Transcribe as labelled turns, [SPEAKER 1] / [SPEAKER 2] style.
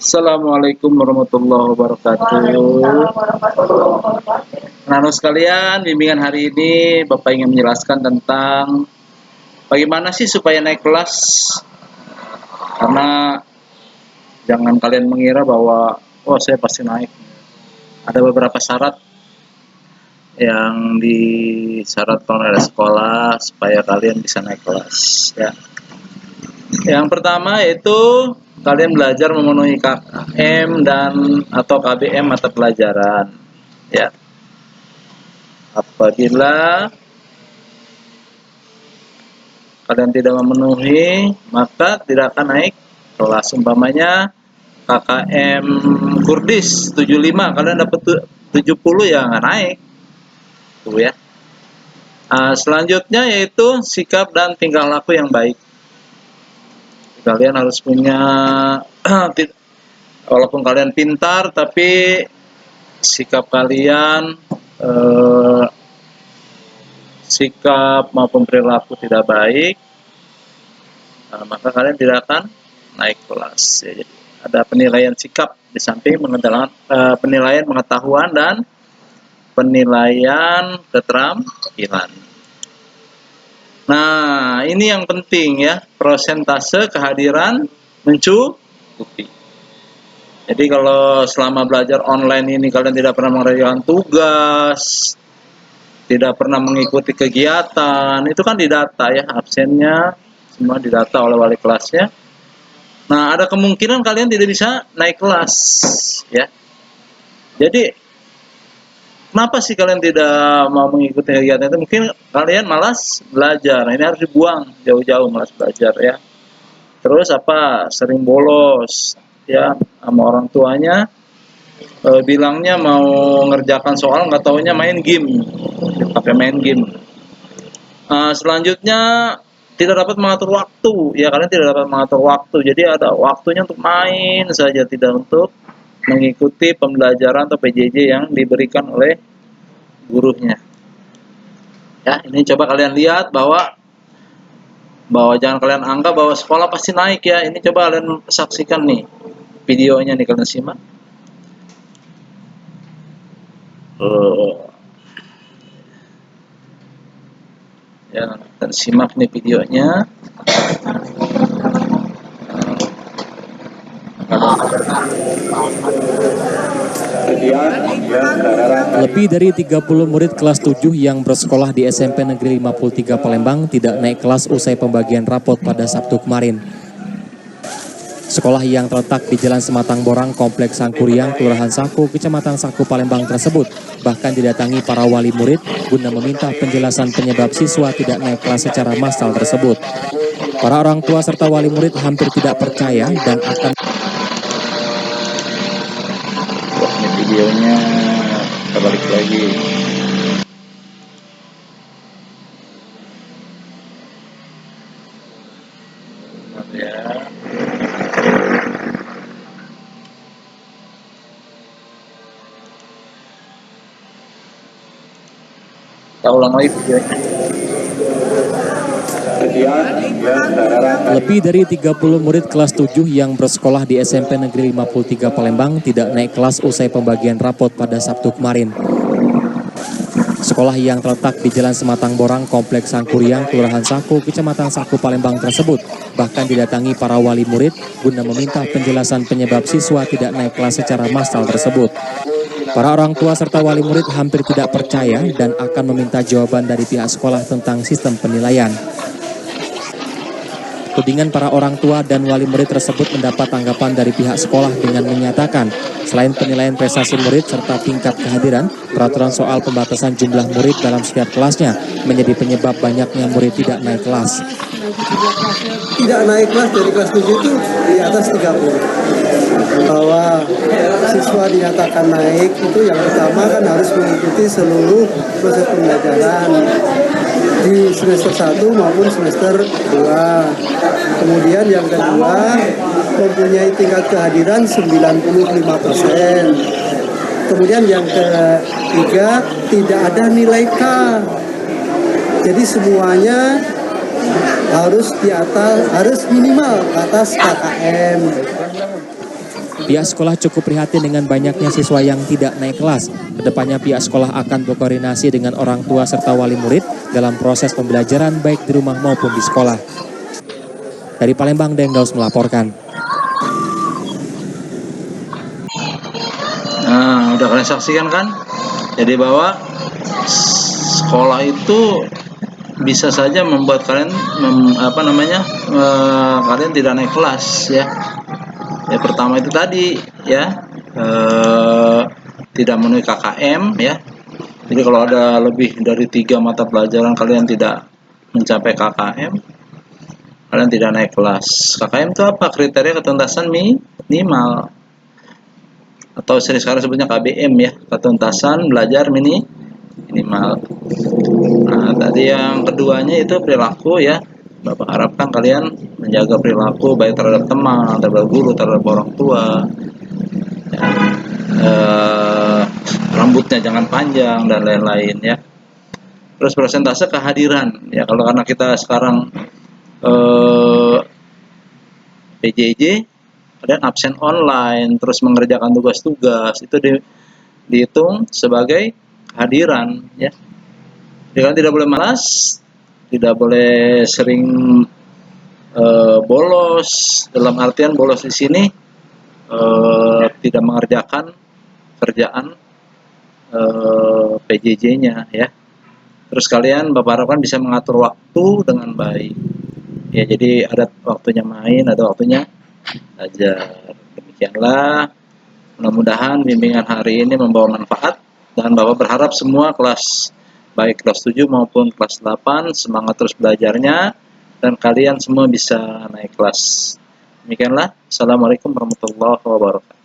[SPEAKER 1] Assalamualaikum warahmatullahi wabarakatuh. Anak sekalian, bimbingan hari ini Bapak ingin menjelaskan tentang bagaimana sih supaya naik kelas. Karena jangan kalian mengira bahwa saya pasti naik. Ada beberapa syarat yang disyaratkan oleh sekolah supaya kalian bisa naik kelas ya. Yang pertama yaitu kalian belajar memenuhi KKM dan atau KBM mata pelajaran ya. Apabila kalian tidak memenuhi, maka tidak akan naik kelas. Umpamanya KKM Kurdis 75, kalian dapat 70 ya nggak naik. Tuh ya. Selanjutnya yaitu sikap dan tingkah laku yang baik. Kalian harus punya walaupun kalian pintar tapi sikap kalian sikap maupun perilaku tidak baik, maka kalian tidak akan naik kelas ya. Jadi ada penilaian sikap di samping penilaian pengetahuan dan penilaian keterampilan. Nah, ini yang penting ya, persentase kehadiran mencukupi. Jadi kalau selama belajar online ini kalian tidak pernah mengerjakan tugas, tidak pernah mengikuti kegiatan, itu kan didata ya, absennya semua didata oleh wali kelasnya. Nah, ada kemungkinan kalian tidak bisa naik kelas ya. Jadi kenapa sih kalian tidak mau mengikuti kegiatan itu? Mungkin kalian malas belajar. Nah, ini harus dibuang jauh-jauh malas belajar ya. Terus apa? Sering bolos ya sama orang tuanya. Bilangnya mau ngerjakan soal, nggak taunya main game. Pakai main game. Selanjutnya tidak dapat mengatur waktu. Ya, kalian tidak dapat mengatur waktu. Jadi ada waktunya untuk main saja, tidak untuk mengikuti pembelajaran atau PJJ yang diberikan oleh gurunya. Ya, ini coba kalian lihat bahwa jangan kalian anggap bahwa sekolah pasti naik ya. Ini coba kalian saksikan nih videonya nih, kalian simak. Ya, kalian simak nih videonya.
[SPEAKER 2] Lebih dari 30 murid kelas 7 yang bersekolah di SMP Negeri 53 Palembang tidak naik kelas usai pembagian rapot pada Sabtu kemarin. Sekolah yang terletak di Jalan Sematang Borang, Kompleks Sangkuriang, Kelurahan Saku, Kecamatan Saku, Palembang tersebut bahkan didatangi para wali murid guna meminta penjelasan penyebab siswa tidak naik kelas secara massal tersebut. Para orang tua serta wali murid hampir tidak percaya dan akan
[SPEAKER 1] videonya kita balik lagi. Ya. Kita ulang lagi videonya.
[SPEAKER 2] Lebih dari 30 murid kelas 7 yang bersekolah di SMP Negeri 53 Palembang tidak naik kelas usai pembagian rapot pada Sabtu kemarin. Sekolah yang terletak di Jalan Sematang Borang, Kompleks Sangkuriang, Kelurahan Saku, Kecamatan Saku, Palembang tersebut bahkan didatangi para wali murid guna meminta penjelasan penyebab siswa tidak naik kelas secara massal tersebut. Para orang tua serta wali murid hampir tidak percaya dan akan meminta jawaban dari pihak sekolah tentang sistem penilaian. Tudingan para orang tua dan wali murid tersebut mendapat tanggapan dari pihak sekolah dengan menyatakan, selain penilaian prestasi murid serta tingkat kehadiran, peraturan soal pembatasan jumlah murid dalam setiap kelasnya menjadi penyebab banyaknya murid tidak naik kelas.
[SPEAKER 3] Tidak naik kelas dari kelas 7 itu di atas 30. Bahwa siswa dinyatakan naik itu yang pertama kan harus mengikuti seluruh proses pembelajaran di semester 1 maupun semester 2. Kemudian yang kedua, mempunyai tingkat kehadiran 95%. Kemudian yang ketiga, tidak ada nilai K. Jadi semuanya harus di atas, harus minimal atas KKM.
[SPEAKER 2] Pihak sekolah cukup prihatin dengan banyaknya siswa yang tidak naik kelas. Kedepannya pihak sekolah akan berkoordinasi dengan orang tua serta wali murid dalam proses pembelajaran baik di rumah maupun di sekolah. Dari Palembang, Dengdaus melaporkan.
[SPEAKER 1] Nah, udah kalian saksikan kan? Jadi bahwa sekolah itu bisa saja membuat kalian kalian tidak naik kelas ya. Ya pertama itu tadi ya tidak memenuhi KKM ya. Jadi kalau ada lebih dari 3 mata pelajaran kalian tidak mencapai KKM, kalian tidak naik kelas. KKM itu apa? Kriteria ketuntasan minimal, atau sering sekarang sebutnya KBM ya, ketuntasan belajar minimal. Nah, tadi yang keduanya itu perilaku ya. Bapak harapkan kalian menjaga perilaku baik terhadap teman, terhadap guru, terhadap orang tua. Ya. Rambutnya jangan panjang dan lain-lain ya. Terus persentase kehadiran ya, kalau karena kita sekarang PJJ, kemudian absen online, terus mengerjakan tugas-tugas, itu dihitung sebagai kehadiran ya. Jadi kalian tidak boleh malas, tidak boleh sering bolos. Dalam artian bolos di sini tidak mengerjakan kerjaan PJJ-nya ya. Terus kalian Bapak harapkan bisa mengatur waktu dengan baik. Ya, jadi ada waktunya main, ada waktunya belajar. Demikianlah. Mudah-mudahan bimbingan hari ini membawa manfaat, dan Bapak berharap semua kelas, baik kelas 7 maupun kelas 8, semangat terus belajarnya, dan kalian semua bisa naik kelas. Demikianlah. Assalamualaikum warahmatullahi wabarakatuh.